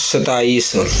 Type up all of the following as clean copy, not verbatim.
27।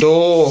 2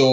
2,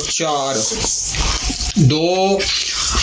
4। 2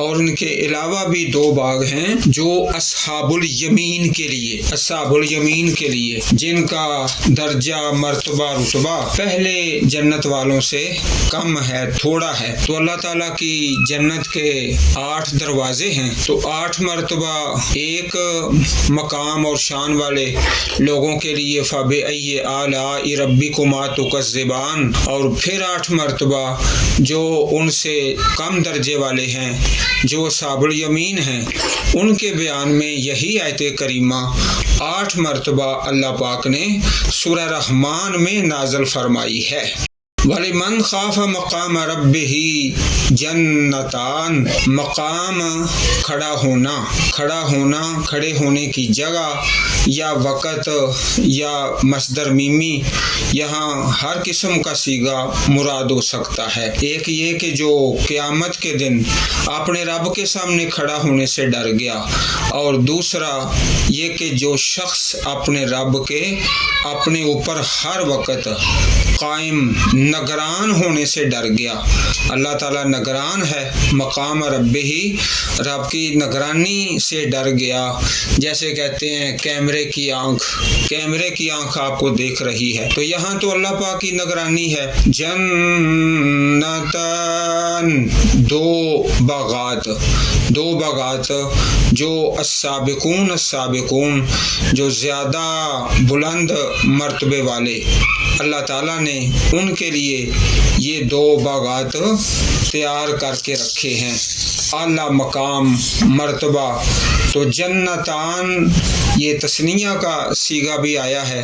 اور ان کے علاوہ بھی 2 باغ ہیں جو اصحاب الیمین کے لیے، اصحاب الیمین کے لیے، جن کا درجہ، مرتبہ، رتبہ پہلے جنت والوں سے کم ہے، تھوڑا ہے۔ تو اللہ تعالیٰ کی جنت کے 8 دروازے ہیں، تو 8 مرتبہ ایک مقام اور شان والے لوگوں کے لیے فَبِأَيِّ آلَاءِ رَبِّكُمَا تُكَذِّبَانِ، اور پھر 8 مرتبہ جو ان سے کم درجے والے ہیں، جو اصحاب الیمین ہیں، ان کے بیان میں یہی آیت کریمہ 8 مرتبہ اللہ پاک نے سورہ رحمان میں نازل فرمائی ہے۔ وَلِمَنْ خَافَ مَقَامَ رَبِّهِ جَنَّتَانِ، مقام کھڑا ہونا، کھڑے ہونے کی جگہ یا وقت یا مصدر میمی، یہاں ہر قسم کا صیغہ مراد ہو سکتا ہے۔ ایک یہ کہ جو قیامت کے دن اپنے رب کے سامنے کھڑا ہونے سے ڈر گیا، اور دوسرا یہ کہ جو شخص اپنے رب کے اپنے اوپر ہر وقت قائم نگران ہونے سے ڈر گیا۔ اللہ تعالیٰ نگران ہے، مقام رب ہی، رب کی نگرانی سے ڈر گیا۔ جیسے کہتے ہیں کیمرے کی آنکھ آپ کو دیکھ رہی ہے، تو یہاں تو اللہ پاک کی نگرانی ہے۔ جنتان، 2 باغات جو السابقون، جو زیادہ بلند مرتبے والے، اللہ تعالیٰ نے ان کے لیے یہ 2 باغات تیار کر کے رکھے ہیں، اعلیٰ مقام، مرتبہ۔ تو جنتان، یہ تثنیہ کا صیغہ بھی آیا ہے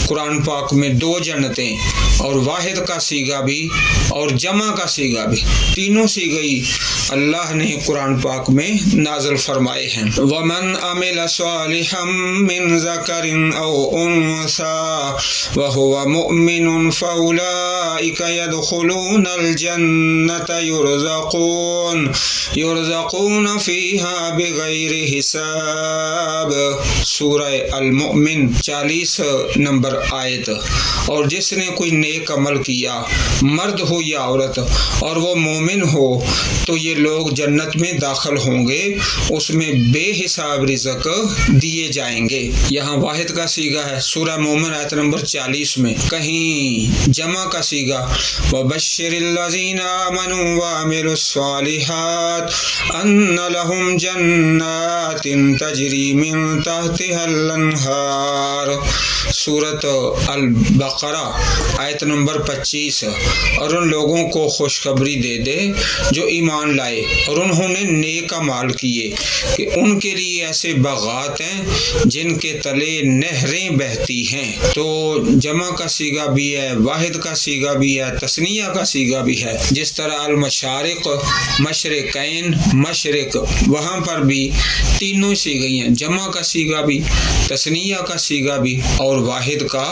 قرآن پاک میں، 2 جنتیں، اور واحد کا صیغہ بھی اور جمع کا صیغہ بھی، تینوں صیغے اللہ نے قرآن پاک میں نازل فرمائے ہیں۔ وَمَنْ عَمِلَ صَالِحًا مِّن ذَكَرٍ أَوْ أُنثَىٰ وَهُوَ مُؤْمِنٌ فَأُولَٰئِكَ يَدْخُلُونَ الْجَنَّةَ يُرْزَقُونَ فِيهَا بِغَيْرِ حساب، سورہ المؤمن 40 نمبر آیت۔ اور جس نے کوئی نیک عمل کیا، مرد ہو یا عورت، اور وہ مومن ہو، تو یہ لوگ جنت میں داخل ہوں گے، اس میں بے حساب رزق دیے جائیں گے۔ یہاں واحد کا صیغہ ہے سورہ مومن آیت نمبر 40 میں، کہیں جمع کا صیغہ وَبَشِّرِ الَّذِينَ آمَنُوا وَعَمِلُوا الصَّالِحَاتِ أَنَّ لَهُمْ جَنَّاتٍ تَجْرِي مِن تَحْتِهَا الْأَنْهَارُ، سورۃ البقرہ آیت نمبر 25۔ اور ان لوگوں کو خوشخبری دے دے جو ایمان لائے اور انہوں نے نیک اعمال کیے کہ ان کے لیے ایسے باغات ہیں جن کے تلے نہریں بہتی ہیں۔ تو جمع کا صیغہ بھی ہے، واحد کا صیغہ بھی ہے، تثنیہ کا صیغہ بھی ہے۔ جس طرح المشارق، مشرقین، مشرق، وہاں پر بھی تینوں صیغے ہیں، جمع کا صیغہ بھی، تثنیہ کا صیغہ بھی اور واحد کا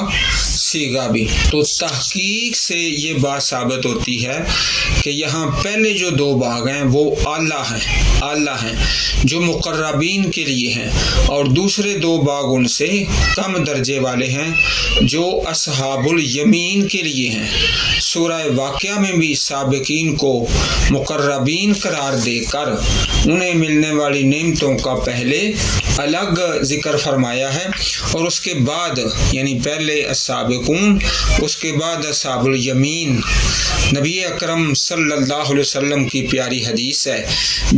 صیغہ بھی۔ تو تحقیق سے یہ بات ثابت ہوتی ہے کہ یہاں پہلے جو 2 باغ ہیں وہ اعلیٰ ہیں جو مقربین کے لیے ہیں، اور دوسرے 2 باغ ان سے کم درجے والے ہیں جو اصحاب الیمین کے لیے ہیں۔ سورہ واقعہ میں بھی سابقین کو مقربین قرار دے کر انہیں ملنے والی نعمتوں کا پہلے الگ ذکر فرمایا ہے، اور اس کے بعد یعنی پہلے السابقون، اس کے بعد اصحاب الیمین۔ نبی اکرم صلی اللہ علیہ وسلم کی پیاری حدیث ہے،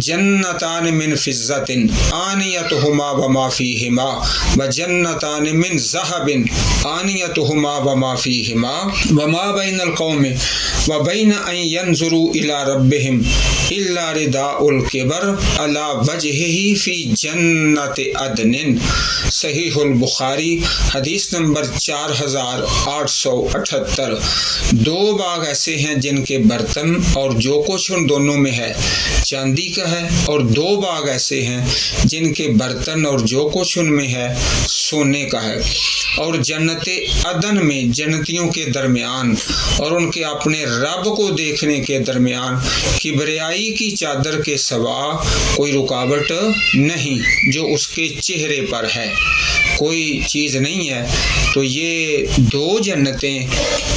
جنتان من فضۃ آنیتہما وما فیہما وجنتان من ذہب آنیتہما وما فیہما وما بین القوم وبین ان ینظروا الی ربہم الا رداء الکبر علی وجہہ فی جنت عدن، صحیح البخاری حدیث نمبر 4878۔ 2 باغ ایسے ہیں جن کے برتن اور جو کچھ ان دونوں میں ہے چاندی کا ہے، اور 2 باغ ایسے ہیں جن کے برتن اور جو کچھ ان میں ہے سونے کا ہے۔ اور جنت عدن میں جنتیوں کے درمیان اور ان کے اپنے رب کو دیکھنے کے درمیان کبریائی کی چادر کے سوا کوئی رکاوٹ نہیں جو اس کے چہرے پر ہے، کوئی چیز نہیں ہے۔ تو یہ دو جنتیں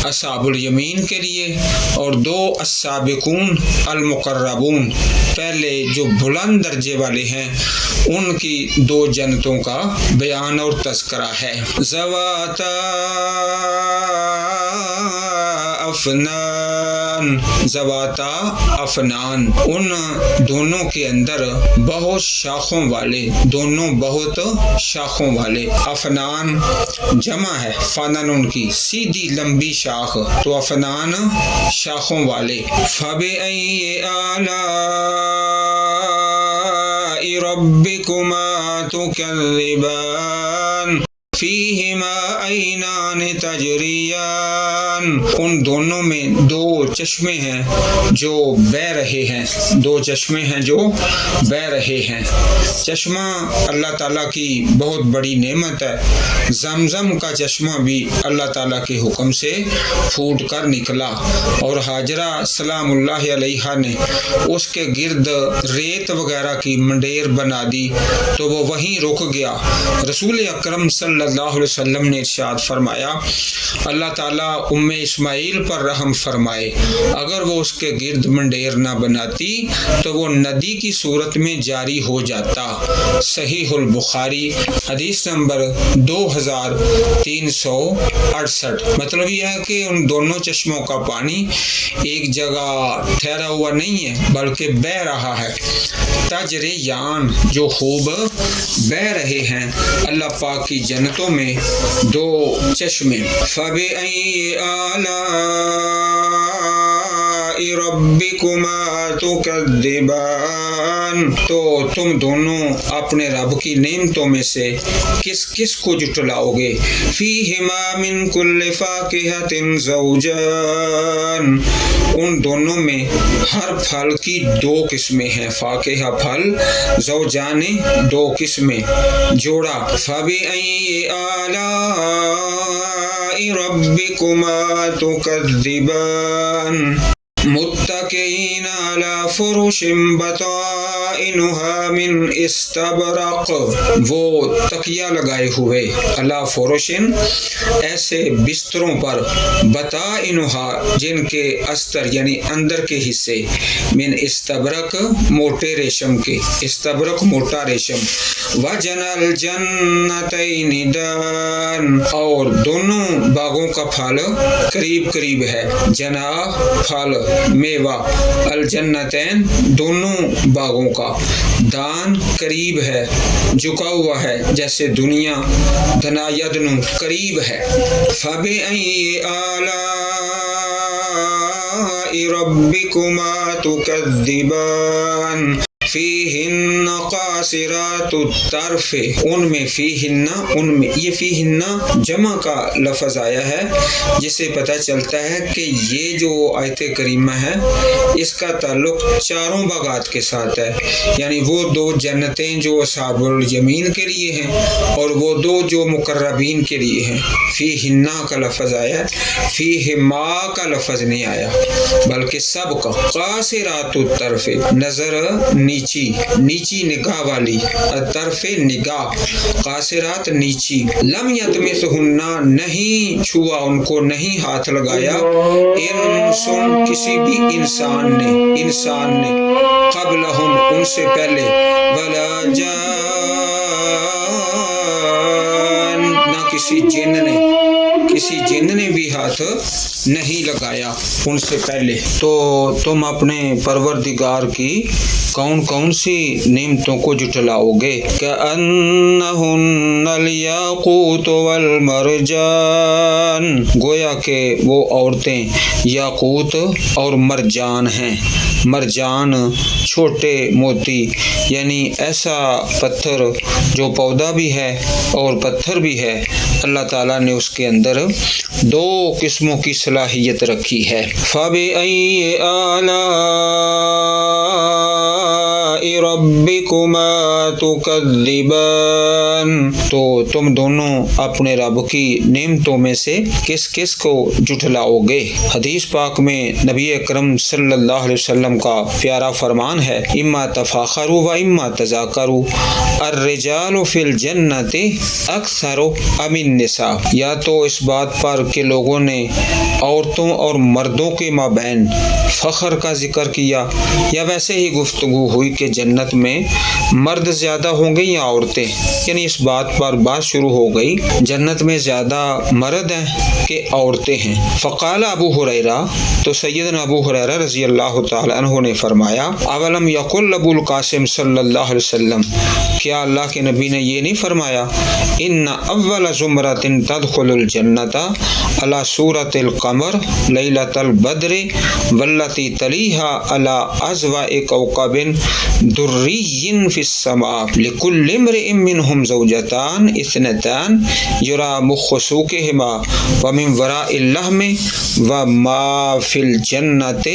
اصحاب الیمین کے لیے اور دو السابقون المقربون پہلے جو بلند درجے والے ہیں ان کی دو جنتوں کا بیان اور تذکرہ ہے۔ ذواتا افنان، ذواتا افنان، ان دونوں کے اندر بہت شاخوں والے، دونوں بہت شاخوں والے۔ افنان جمع ہے فنن، ان کی سیدھی لمبی شاخ، تو افنان شاخوں والے۔ فَبِأَيِّ آلَاءِ رَبِّكُمَا تُكَذِّبَانِ فِيهِمَا عَيْنَانِ تَجْرِيَانِ، ان دونوں میں دو چشمے ہیں جو بہہ رہے ہیں، دو چشمے ہیں جو بہہ رہے ہیں۔ چشمہ اللہ تعالیٰ کی بہت بڑی نعمت ہے۔ زمزم کا چشمہ بھی اللہ تعالیٰ کے حکم سے پھوٹ کر نکلا اور حاجرہ سلام اللہ علیہا نے اس کے گرد ریت وغیرہ کی منڈیر بنا دی تو وہ وہیں رک گیا۔ رسول اکرم صلی اللہ علیہ وسلم نے ارشاد فرمایا، اللہ تعالیٰ ام اسماعیل پر رحم فرمائے، اگر وہ اس کے گرد منڈیر نہ بناتی تو وہ ندی کی صورت میں جاری ہو جاتا۔ صحیح البخاری حدیث نمبر 2368۔ مطلب یہ ہے کہ ان دونوں چشموں کا پانی ایک جگہ ٹھہرا ہوا نہیں ہے بلکہ بہہ رہا ہے۔ تجریان، جو خوب بہہ رہے ہیں۔ اللہ پاک کی جنتوں میں دو چشمے۔ فَبِأَيِّ آلَاءِ رَبِّكُمَا تُكَذِّبَانِ، تو تم دونوں اپنے رب کی نعمتوں میں سے کس کس کو جٹلاؤ گے؟ فِيهِمَا مِن كُلِّ فَاكِهَةٍ زَوْجَانِ، ان دونوں میں ہر پھل کی دو قسمیں ہیں۔ فاکہہ پھل، زوجان دو قسمیں، جوڑا۔ فَبِأَيِّ آلَاءِ رَبِّكُمَا تُكَذِّبَانِ متکئین علی فرش بطائنها من استبرق، وہ تکیہ لگائے ہوئے، علی فرش ایسے بستروں پر، بطائنها جن کے استر یعنی اندر کے حصے، من استبرق موٹے ریشم کے، استبرق موٹا ریشم، وجنى الجنتین دان، اور دونوں باغوں کا پھل قریب قریب ہے، جنا پھل میوہ، الجنتین دونوں باغوں کا، دان قریب ہے، جھکا ہوا ہے جیسے دنیا، دنا یدنو قریب ہے۔ فَبِأَيِّ آلَاءِ رَبِّكُمَا تُكَذِّبَانِ فِيهِنَّ قَاصِرَاتُ الطَّرْفِ، ان میں فیہن، ان میں، یہ فیہن جمع کا لفظ آیا ہے جسے پتہ چلتا ہے کہ یہ جو آیت کریمہ ہے اس کا تعلق چاروں باغات کے ساتھ ہے، یعنی وہ دو جنتیں جو اصحاب الیمین کے لیے ہیں اور وہ دو جو مقربین کے لیے ہیں۔ فیہن کا لفظ آیا ہے، فیہما کا لفظ نہیں آیا بلکہ سب کا۔ قاصرات الطرف نظر نیچی، نیچی نگاہ والی، طرف نگاہ، قاصرات نیچی، لم یطمثہن نہیں چھوا ان کو، نہیں ہاتھ لگایا، انسن کسی بھی انسان نے قبلہم ان سے پہلے، ولا جان نہ کسی جن نے بھی ہاتھ نہیں لگایا ان سے پہلے۔ تو تم اپنے پروردگار کی کون کون سی نعمتوں کو جٹلاؤ گے؟ کأنہن الیاقوت والمرجان، گویا کہ وہ عورتیں یاقوت اور مرجان ہیں۔ مرجان چھوٹے موتی، یعنی ایسا پتھر جو پودا بھی ہے اور پتھر بھی ہے، اللہ تعالیٰ نے اس کے اندر دو قسموں کی صلاحیت رکھی ہے۔ فَبِأَيِّ آلَاءِ ربکما تکذبان، تو تم دونوں اپنے رب کی نعمتوں میں سے کس کس کو جھٹلاؤ گے؟ حدیث پاک میں نبی اکرم صلی اللہ علیہ وسلم کا پیارا فرمان ہے، اما تفاخروا و اما تذاکروا الرجال فی الجنت اکثر ام النساء، یا تو اس بات پر کہ لوگوں نے عورتوں اور مردوں کے مابین فخر کا ذکر کیا، یا ویسے ہی گفتگو ہوئی کہ جنت میں مرد زیادہ ہوں گے یا عورتیں، یعنی اس بات پر بات شروع ہو گئی جنت میں زیادہ مرد ہیں کہ عورتیں ہیں۔ فقال ابو ہریرہ، تو سیدنا ابو ہریرہ رضی اللہ تعالی عنہ نے فرمایا، اولم یقل ابو القاسم صلی اللہ علیہ وسلم، کیا اللہ کے نبی نے یہ نہیں فرمایا، ان اول زمرۃ تدخل الجنۃ علی صورۃ القمر لیلۃ البدر واللتی تلیہا علی اضواء کوكب دری فی السماء لکل امرئ منہم زوجتان اثنتان یری مخ سوقہما ومن وراء اللحم وما فی الجنۃ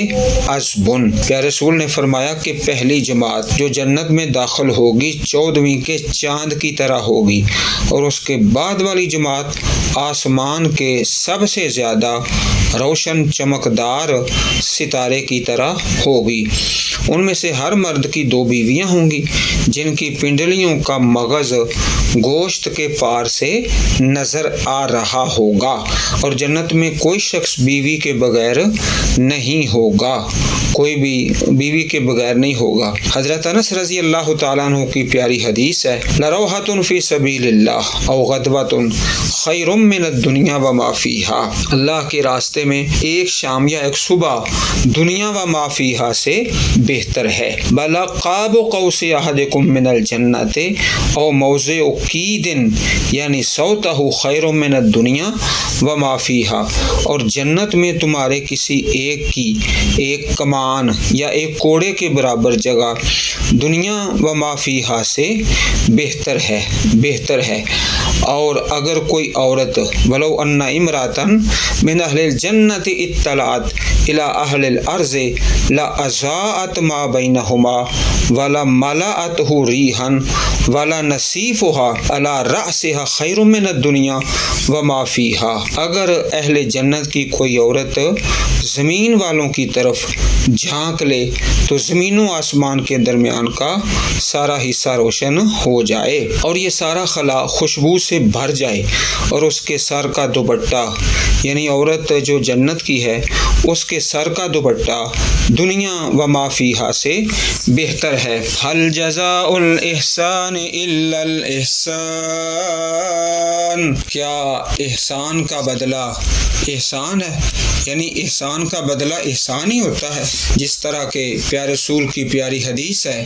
عصب۔ پیارے رسول نے فرمایا کہ پہلی جماعت جو جنت میں داخل ہوگی 14ویں کے چاند کی طرح ہوگی، اور اس کے بعد والی جماعت آسمان کے سب سے زیادہ روشن چمکدار ستارے کی طرح ہوگی۔ ان میں سے ہر مرد کی 2 بیویاں ہوں گی جن کی پنڈلیوں کا مغز گوشت کے پار سے نظر آ رہا ہوگا، اور جنت میں کوئی شخص بیوی کے بغیر نہیں ہوگا، کوئی بھی بیوی کے بغیر نہیں ہوگا۔ حضرت انس رضی اللہ تعالیٰ عنہ کی پیاری حدیث ہے، لروحۃ فی سبیل اللہ او غدوۃ خیر من الدنیا وما فیہا، اللہ کے راستے میں ایک شام یا ایک صبح دنیا وما فیہا سے بہتر ہے۔ بلا قاب قوس احدکم من الجنۃ او موضع قید یعنی صوتہ خیر من الدنیا وما فیہا، اور جنت میں تمہارے کسی ایک کی ایک کمان یا ایک کوڑے کے برابر جگہ دنیا وما فیہا سے بہتر ہے۔ اور اگر کوئی عورت ولو ان امراتن من اہل الجنت اطلعت الى اہل الارض لاضاءت ما بینہما ولا ملأته ریحا ولا نصیفها على رأسها خیر من الدنیا وما فیہا، اگر اہل جنت کی کوئی عورت زمین والوں کی طرف جھانک لے تو زمین و آسمان کے درمیان کا سارا حصہ روشن ہو جائے، اور یہ سارا خلا خوشبو سے بھر جائے، اور اس کے سر کا دوپٹہ، یعنی عورت جو جنت کی ہے اس کے سر کا دوپٹہ دنیا و ما فیہا سے بہتر ہے۔ حل جزاء الاحسان الا الاحسان، کیا احسان کا بدلہ احسان ہے؟ یعنی احسان کا بدلہ احسان ہی ہوتا ہے، جس طرح کہ پیارے رسول کی پیاری حدیث ہے،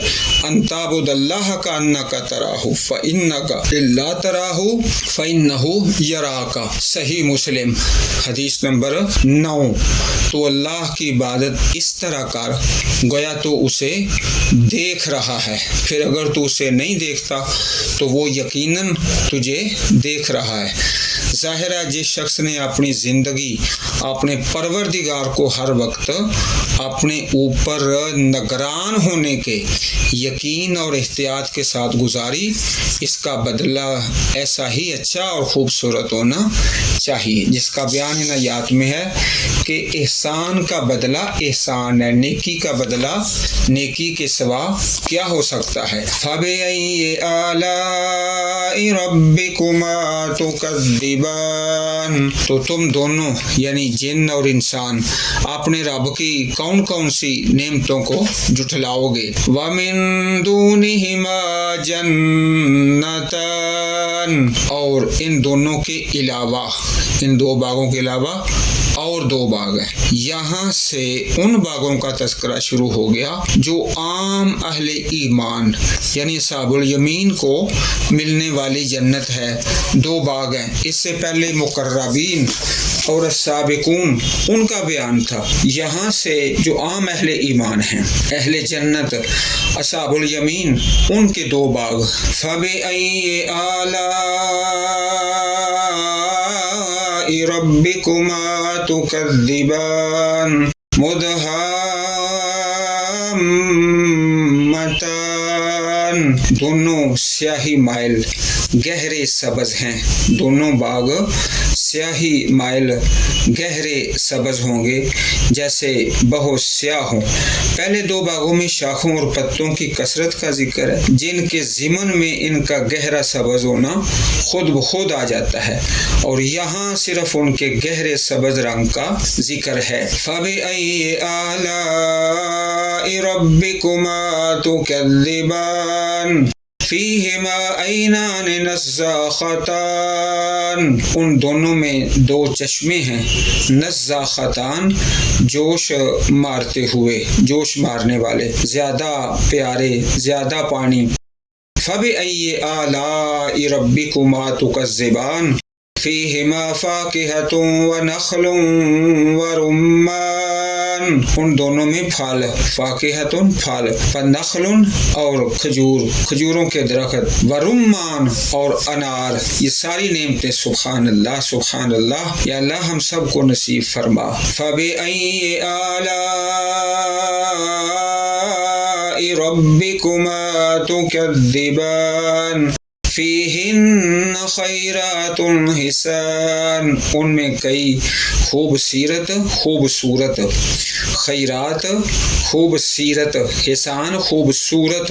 ان تعبد اللہ کانک تراہ فانک ان لا تراہ فانہ یراک، صحیح مسلم حدیث نمبر 9۔ تو اللہ کی عبادت اس طرح کر گویا تو اسے دیکھ رہا ہے، پھر اگر تو اسے نہیں دیکھتا تو وہ یقیناً تجھے دیکھ رہا ہے۔ ظاہر ہے جس شخص نے اپنی زندگی اپنے پروردگار کو ہر وقت اپنے اوپر نگران ہونے کے یقین اور احتیاط کے ساتھ گزاری، اس کا بدلہ ایسا ہی اچھا اور خوبصورت ہونا چاہیے، جس کا بیان ان آیات میں ہے کہ احسان کا بدلہ احسان ہے، نیکی کا بدلہ نیکی کے سوا کیا ہو سکتا ہے۔ فَبِأَيِّ آلَاءِ رَبِّكُمَا تُكَذِّبَانِ، تو تم دونوں یعنی جن اور انسان اپنے رب کی کون کون سی نعمتوں کو جھٹلاؤ گے۔ وَمِن دُونِهِمَا جَنَّتَانِ، اور ان دونوں کے علاوہ، ان 2 باغوں کے علاوہ اور 2 باغ ہیں۔ یہاں سے ان باغوں کا تذکرہ شروع ہو گیا جو عام اہل ایمان یعنی اصحاب الیمین کو ملنے والی جنت ہے۔ 2 باغ ہیں، اس سے پہلے مقربین اور السابقون ان کا بیان تھا۔ یہاں سے جو عام اہل ایمان ہیں، اہل جنت اصحاب الیمین، ان کے 2 باغ۔ فَبِأَيِّ آلَاءِ رَبِّكُمَا تُكَذِّبَانِ مُدْحَامَّتَانِ، دونوں سیاہی مائل گہرے سبز ہیں، دونوں باغ سیاہی مائل گہرے سبز ہوں گے جیسے بہت سیاہ ہوں۔ پہلے دو باغوں میں شاخوں اور پتوں کی کثرت کا ذکر ہے، جن کے ضمن میں ان کا گہرا سبز ہونا خود بخود آ جاتا ہے، اور یہاں صرف ان کے گہرے سبز رنگ کا ذکر ہے۔ فَبِأَيِّ آلَاءِ رَبِّكُمَا تُكَذِّبَانِ فِيهِمَا عَيْنَانِ نَزَّاخَتَانِ، ان دونوں میں دو چشمے ہیں، نزاختان جوش مارتے ہوئے، جوش مارنے والے، زیادہ پیارے، زیادہ پانی۔ فَبِأَيِّ آلَاءِ رَبِّكُمَا تُكَذِّبَانِ فِيهِمَا فَاكِهَةٌ وَنَخْلٌ وَرُمَّانٌ، ان دونوں میں پھل، فاکہۃ پھل، وَنَخْلٌ اور کھجور، کھجوروں کے درخت، وَرُمَّان اور انار، یہ ساری نعمتیں سبحان اللہ سبحان اللہ، یا اللہ ہم سب کو نصیب فرما۔ فَبِأَيِّ آلَاءِ رَبِّكُمَا تُكَذِّبَانِ فِيهِنَّ خَيْرَاتٌ حِسَانٌ، ان میں کئی خوبصورت خیرات، خوبصورت حسان، خوبصورت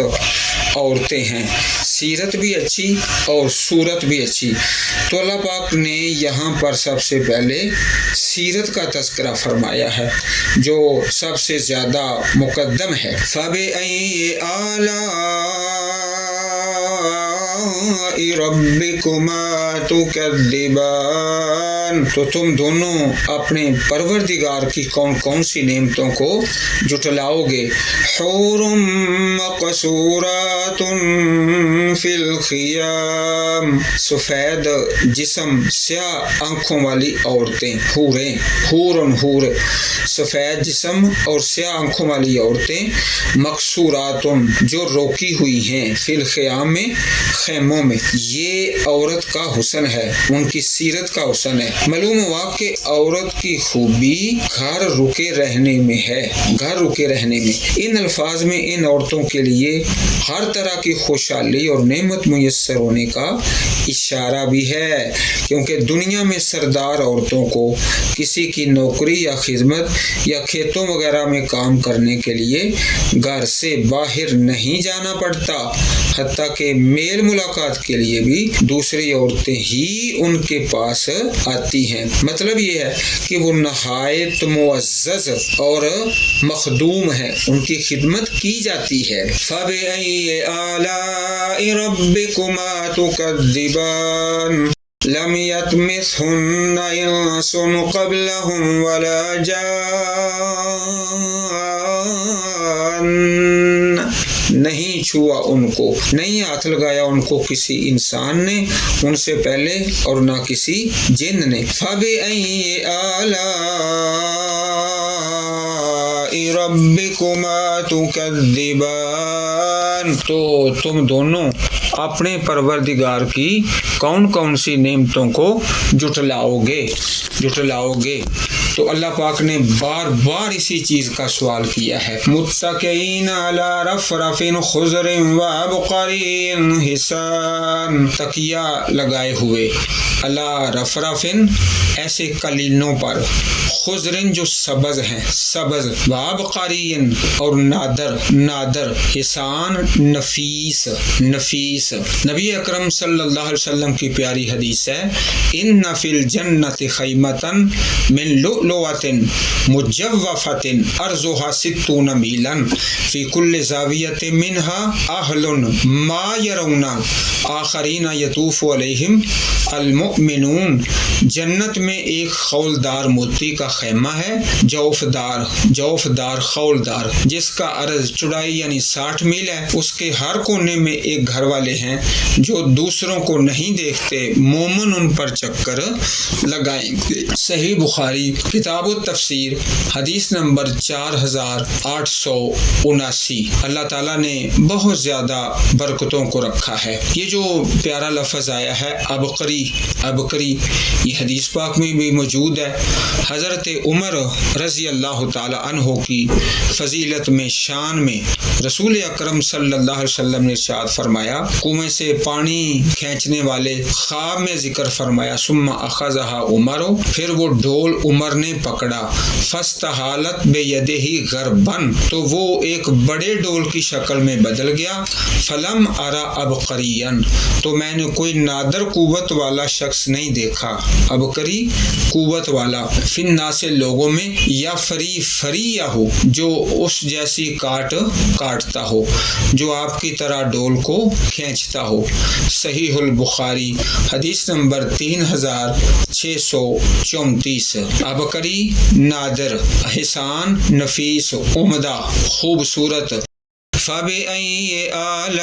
عورتیں ہیں، سیرت بھی اچھی اور صورت بھی اچھی۔ تو اللہ پاک نے یہاں پر سب سے پہلے سیرت کا تذکرہ فرمایا ہے جو سب سے زیادہ مقدم ہے۔ فَبِأَيِّ آلَاءِ رَبِّكُمَا تُكَذِّبَانِ، تو تم دونوں اپنے پروردگار کی کون کون سی نعمتوں کو جھٹلاؤ گے۔ حور مقصورات فی الخیام، سفید جسم سیاہ آنکھوں والی عورتیں، حوریں، حور سفید جسم اور سیاہ آنکھوں والی عورتیں، مقصورات جو روکی ہوئی ہیں، فی الخیام میں خیموں میں، یہ عورت کا حسن ہے، ان کی سیرت کا حسن ہے۔ معلوم ہوا کہ عورت کی خوبی گھر رکے رہنے میں ہے، گھر رکے رہنے میں۔ ان الفاظ میں ان عورتوں کے لیے ہر طرح کی خوشحالی اور نعمت میسر ہونے کا اشارہ بھی ہے، کیونکہ دنیا میں سردار عورتوں کو کسی کی نوکری یا خدمت یا کھیتوں وغیرہ میں کام کرنے کے لیے گھر سے باہر نہیں جانا پڑتا، حتیٰ کہ میل ملاقات کے لیے بھی دوسری عورتیں ہی ان کے پاس آتی ہیں۔ مطلب یہ ہے کہ وہ نہایت معزز اور مخدوم ہیں، ان کی خدمت کی جاتی ہے۔ فَبِأَيِّ آلَاءِ رَبِّكُمَا تُكَذِّبَانِ لَمْ يَطْمِثْهُنَّ إِنسٌ قَبْلَهُمْ وَلَا جَانٌّ، نہیں چھوا ان کو، نہیں ہاتھ لگایا ان کو کسی انسان نے ان سے پہلے اور نہ کسی جن نے۔ فَبِأَيِّ آلَاءِ رَبِّكُمَا تُكَذِّبَانِ، تو تم دونوں اپنے پروردگار کی کون کون سی نعمتوں کو جھٹلاؤ گے۔ تو اللہ پاک نے بار بار اسی چیز کا سوال کیا ہے۔ متکئین علی رفرف خضر وعبقری حسان، تکیہ لگائے ہوئے، علی رفرف ایسے قلینوں پر، خضر جو سبز ہیں، سبز، وعبقری اور نادر، حسان نفیس۔ نبی اکرم صلی اللہ علیہ وسلم کی پیاری حدیث ہے، ان فی الجنت خیمۃ من لؤلؤۃ مجوفۃ عرضها 60 میلا فی کل زاویۃ منها اہل ما یرون آخرین یطوف علیہم المؤمنون، جنت میں ایک خولدار موتی کا خیمہ ہے، جوفدار خولدار، جس کا عرض چوڑائی یعنی 60 میل ہے، اس کے ہر کونے میں ایک گھر والے ہیں جو دوسروں کو نہیں دیکھتے، مومن ان پر چکر لگائیں گے۔ صحیح بخاری کتاب التفسیر حدیث نمبر 4879۔ اللہ تعالیٰ نے بہت زیادہ برکتوں کو رکھا ہے۔ یہ جو پیارا لفظ آیا ہے عبقری، عبقری، یہ حدیث پاک میں بھی موجود ہے۔ حضرت عمر رضی اللہ تعالی عنہ کی فضیلت میں، شان میں رسول اکرم صلی اللہ علیہ وسلم نے ارشاد فرمایا، کنویں سے پانی کھینچنے والے خواب میں ذکر فرمایا، ثم اخذها عمر، پھر وہ ڈول عمر نے پکڑا، فاستحالت بیدہ غربا، تو وہ ایک بڑے ڈول کی شکل میں بدل گیا، فلم ارا عبقریا، تو میں نے کوئی نادر قوت والا شخص نہیں دیکھا، عبقری قوت والا، فی الناس لوگوں میں، یا فری ہو، جو اس جیسی کاٹتا ہو، جو آپ کی طرح ڈول کو کھینچتا ہو۔ صحیح البخاری حدیث نمبر 3634۔ عبقری، نادر، حسان، نفیس، عمدہ، خوبصورت۔ فَبِأَيِّ آلَاءِ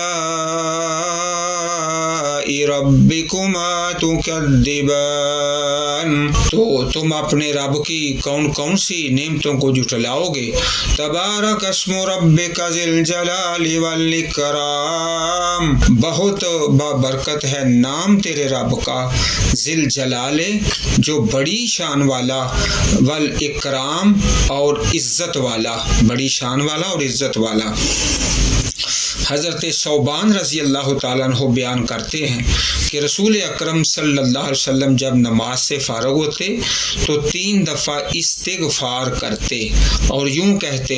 رَبِّكُمَا تُكَذِّبَانِ، تو تم اپنے رب کی کون کون سی نعمتوں کو جھٹلاؤ گے؟ تبارک اسم ربک ذی الجلال والاکرام، بہت بابرکت ہے نام تیرے رب کا، ذی الجلال، جو بڑی شان والا، والاکرام، اور عزت والا، بڑی شان والا اور عزت والا۔ حضرت ثوبان رضی اللہ تعالیٰ عنہ بیان کرتے ہیں کہ رسول اکرم صلی اللہ علیہ وسلم جب نماز سے فارغ ہوتے تو 3 دفعہ استغفار کرتے اور یوں کہتے،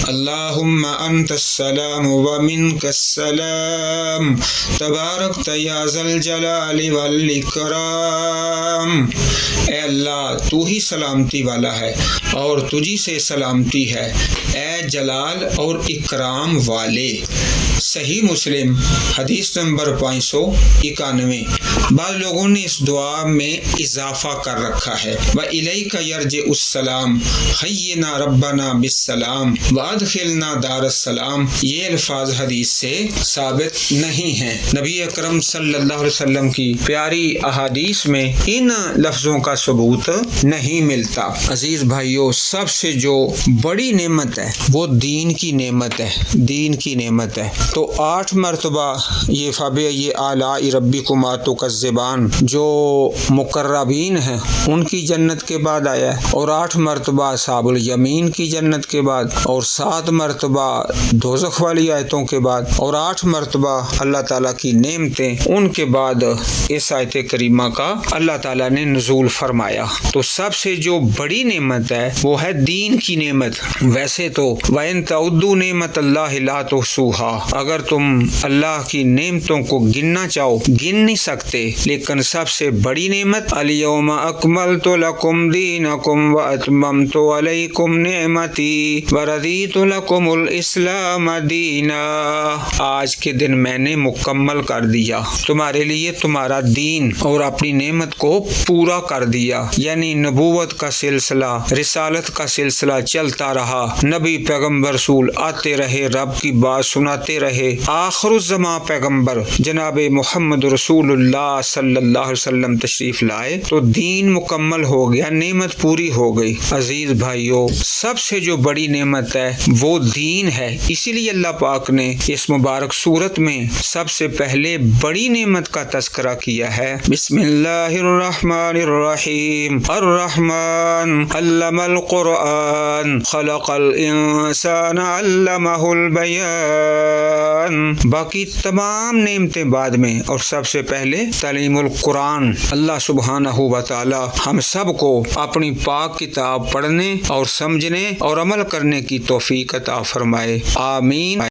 اللہم انت السلام ومنک السلام تبارکت یا ذی الجلال والاکرام، اے اللہ تو ہی سلامتی والا ہے اور تجھی سے سلامتی ہے، اے جلال اور اکرام والے۔ صحیح مسلم حدیث نمبر 591۔ بعض لوگوں نے اس دعا میں اضافہ کر رکھا ہے، وَإِلَيْكَ يَرْجِعُ السَّلَامُ حَيِّنَا رَبَّنَا بِالسَّلَامِ وَأَدْخِلْنَا دَارَ السَّلَامِ، یہ الفاظ حدیث سے ثابت نہیں ہیں۔ نبی اکرم صلی اللہ علیہ وسلم کی پیاری احادیث میں ان لفظوں کا ثبوت نہیں ملتا۔ عزیز بھائیوں، سب سے جو بڑی نعمت ہے وہ دین کی نعمت ہے، دین کی نعمت ہے۔ تو 8 مرتبہ یہ فَبِأَيِّ آلَاءِ رَبِّكُمَا تُكَذِّبَانِ جو مقربین ہیں ان کی جنت کے بعد آیا ہے، اور 8 مرتبہ اصحاب الیمین کی جنت کے بعد، اور 7 مرتبہ دوزخ والی آیتوں کے بعد، اور 8 مرتبہ اللہ تعالیٰ کی نعمتیں، ان کے بعد اس آیت کریمہ کا اللہ تعالیٰ نے نزول فرمایا۔ تو سب سے جو بڑی نعمت ہے وہ ہے دین کی نعمت۔ ویسے تو وَإِن تَعُدُّوا نِعْمَتَ اللَّهِ لَا تُحْصُوهَا، اگر تم اللہ کی نعمتوں کو گننا چاہو گن نہیں سکتے، لیکن سب سے بڑی نعمت اليوم اکملت لکم دینکم واتممت علیکم نعمتی ورضیت لکم الاسلام دینا، آج کے دن میں نے مکمل کر دیا تمہارے لیے تمہارا دین اور اپنی نعمت کو پورا کر دیا، یعنی نبوت کا سلسلہ، رسالت کا سلسلہ چلتا رہا، نبی پیغمبر رسول آتے رہے، رب کی بات سناتے رہے، آخر الزمان پیغمبر جناب محمد رسول اللہ صلی اللہ علیہ وسلم تشریف لائے تو دین مکمل ہو گیا، نعمت پوری ہو گئی۔ عزیز بھائیوں، سب سے جو بڑی نعمت ہے وہ دین ہے، اسی لیے اللہ پاک نے اس مبارک صورت میں سب سے پہلے بڑی نعمت کا تذکرہ کیا ہے۔ بسم اللہ الرحمن الرحیم، الرحمن علم القرآن خلق الانسان علمہ البیان، باقی تمام نعمتیں بعد میں، اور سب سے پہلے تعلیم القرآن۔ اللہ سبحانہ و تعالی ہم سب کو اپنی پاک کتاب پڑھنے اور سمجھنے اور عمل کرنے کی توفیق عطا فرمائے، آمین۔